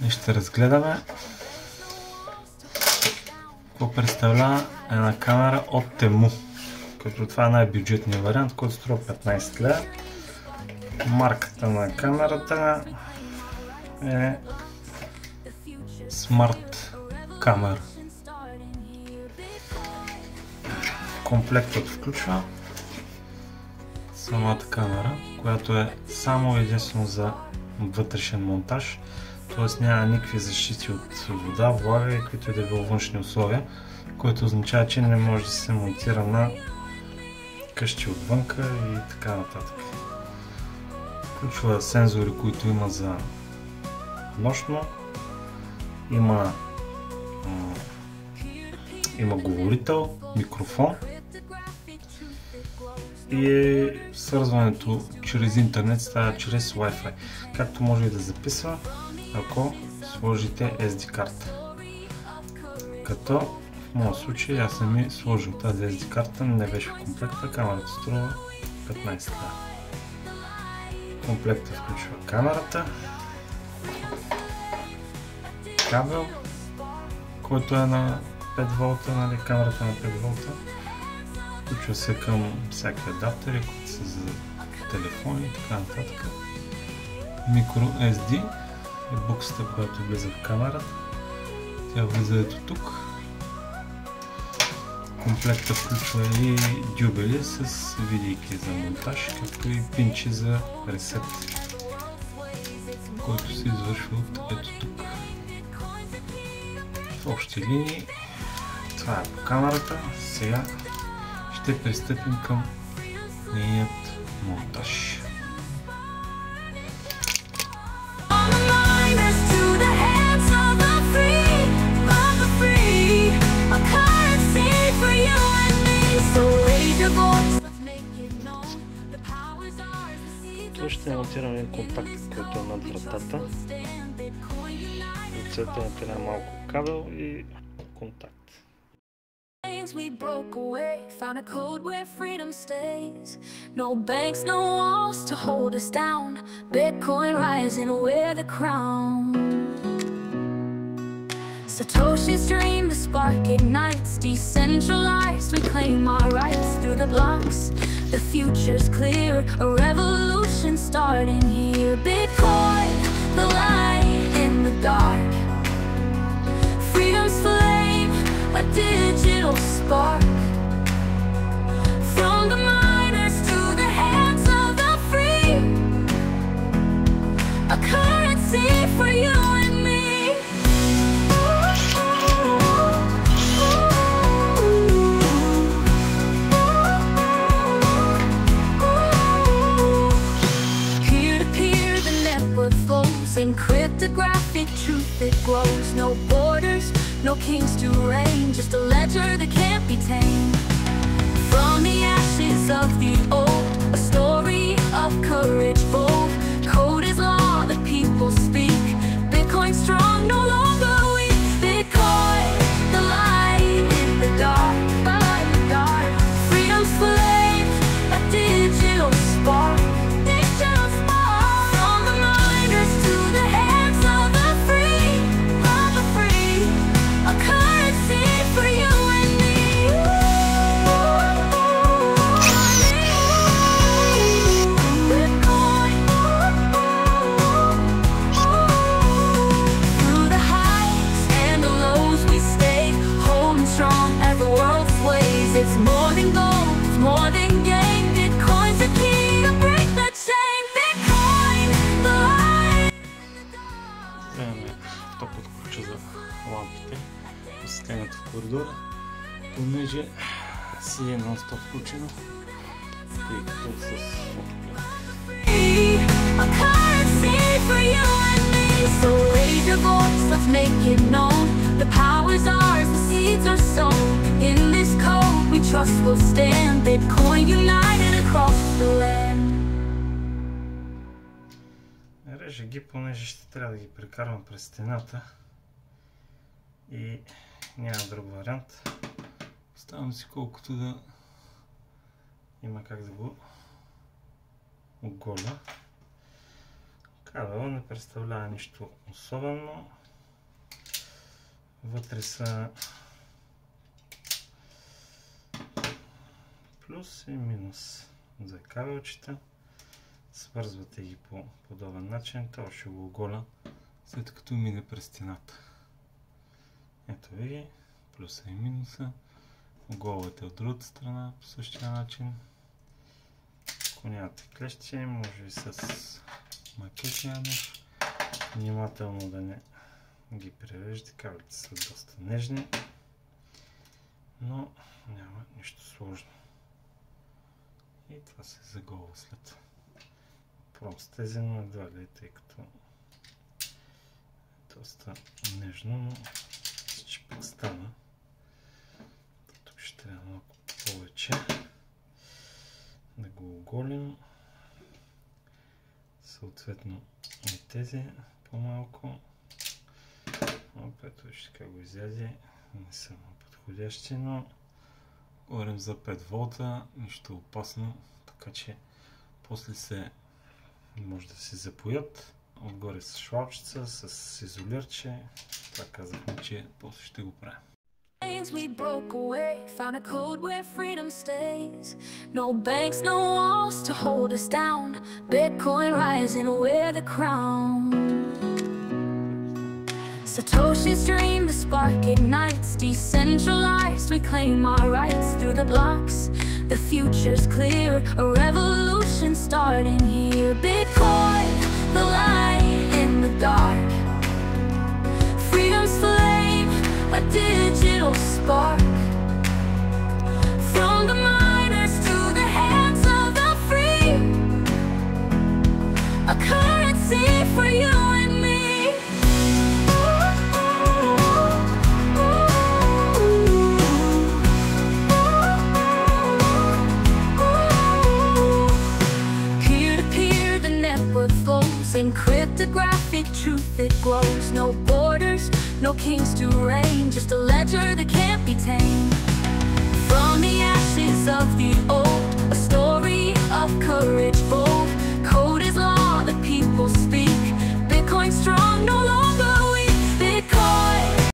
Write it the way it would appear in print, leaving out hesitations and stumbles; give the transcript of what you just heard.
И ще разгледаме какво представлява една камера от Temu. Като това е най-бюджетният вариант, който струва 15 лева. Марката на камерата е Smart Camera. Комплектът включва самата камера, която е само единствено за вътрешен монтаж, т.е. няма никакви защити от вода, влага и които и да било външни условия, което означава, че не може да се монтира на къщи отвънка и така нататък. Включва сензори, които има за нощно, има говорител, микрофон и свързването чрез интернет става чрез Wi-Fi, както може и да записва, ако сложите SD карта. Като в моя случай аз съм и сложил тази SD карта, не беше в комплекта, камерата струва 15 лева. Комплекта включва камерата, кабел, който е на 5 волта, нали, камерата на 5 волта. Включва се към всякакви адаптери, които са за телефони и така нататък. Micro SD е буксата, която влиза в камерата. Тя влиза ето тук. Комплекта включва и дюбели с видейки за монтаж, както и пинчи за ресет, който се извършва от ето тук. В общи линии това е по камерата. Сега ще пристъпим към нейният монтаж. Тук ще монтираме един контакт, който е над вратата. За целта трябва малко кабел и контакт. We broke away, found a code where freedom stays. No banks, no walls to hold us down. Bitcoin rising, wear the crown. Satoshi's dream, the spark ignites. Decentralized, we claim our rights through the blocks. The future's clear, a revolution starting here. Bitcoin, the light in the dark. Freedom's flame, a digital spark. From the miners to the hands of the free. A currency for you and me. Peer-to-peer, the network flows. In cryptographic truth it grows. No borders, no kings to reign, just a ledger that can't be tamed. From the ashes of the old, a story of courage bold. Code is law, the people speak. Bitcoin strong, no longer weak. Bitcoin, the light in the dark, light in the dark. Freedom's flame, a digital spark. Digital spark. From the miners to the hands of the free, of the free. A currency for you and me. Bitcoin. Through the highs and the lows we stay, holding strong as the world sways. It's more than gold, it's more than gain. Bitcoin's the key to break the chain. Bitcoin, the light. Вземаме топът ключа за лампите, осветлението в коридора, понеже си е нон-стоп включено, тъй като с A currency for you and me. So raise your voice, let's make it known. The power's ours, the seeds are sown. In this code we trust will stand. Bitcoin united across the land. реже ги, понеже ще трябва да ги прекарвам през стената и няма друг вариант. Оставам си колкото да има как да го оголя. Кабел не представлява нищо особено. Вътре са плюс и минус за кабелчета. Свързвате ги по подобен начин. Това ще го оголя след като мине през стената. Ето ви плюса и минуса. Оголвате от другата страна по същия начин. Ако нямате клещи, може и с макетния нож. Внимателно да не ги прережете. Кабелите са доста нежни, но няма нищо сложно. И това се заголва след. Просто но едва ли, тъй като е доста нежно, но чипък стана. Тук ще трябва малко повече да го оголим. Съответно и тези по-малко. Ето вижте как го изяде. Не са подходящи, но говорим за 5 волта, нищо опасно, така че после може да се запоят. Отгоре с швабчица, с изолирче. Това казахме, че после ще го правим. We broke away, found a code where freedom stays. No banks, no walls to hold us down. Bitcoin rising, we're the crown. Satoshi's dream, the spark ignites. Decentralized, we claim our rights through the blocks. The future's clear, a revolution starting here. Bitcoin, the light in the dark. Freedom's flame, a digital spark. From the miners to the hands of the free. A currency for you and me. Peer-to-peer, the network flows. In cryptographic truth it glows. No borders, no kings to reign, just a ledger that can't be tamed. From the ashes of the old,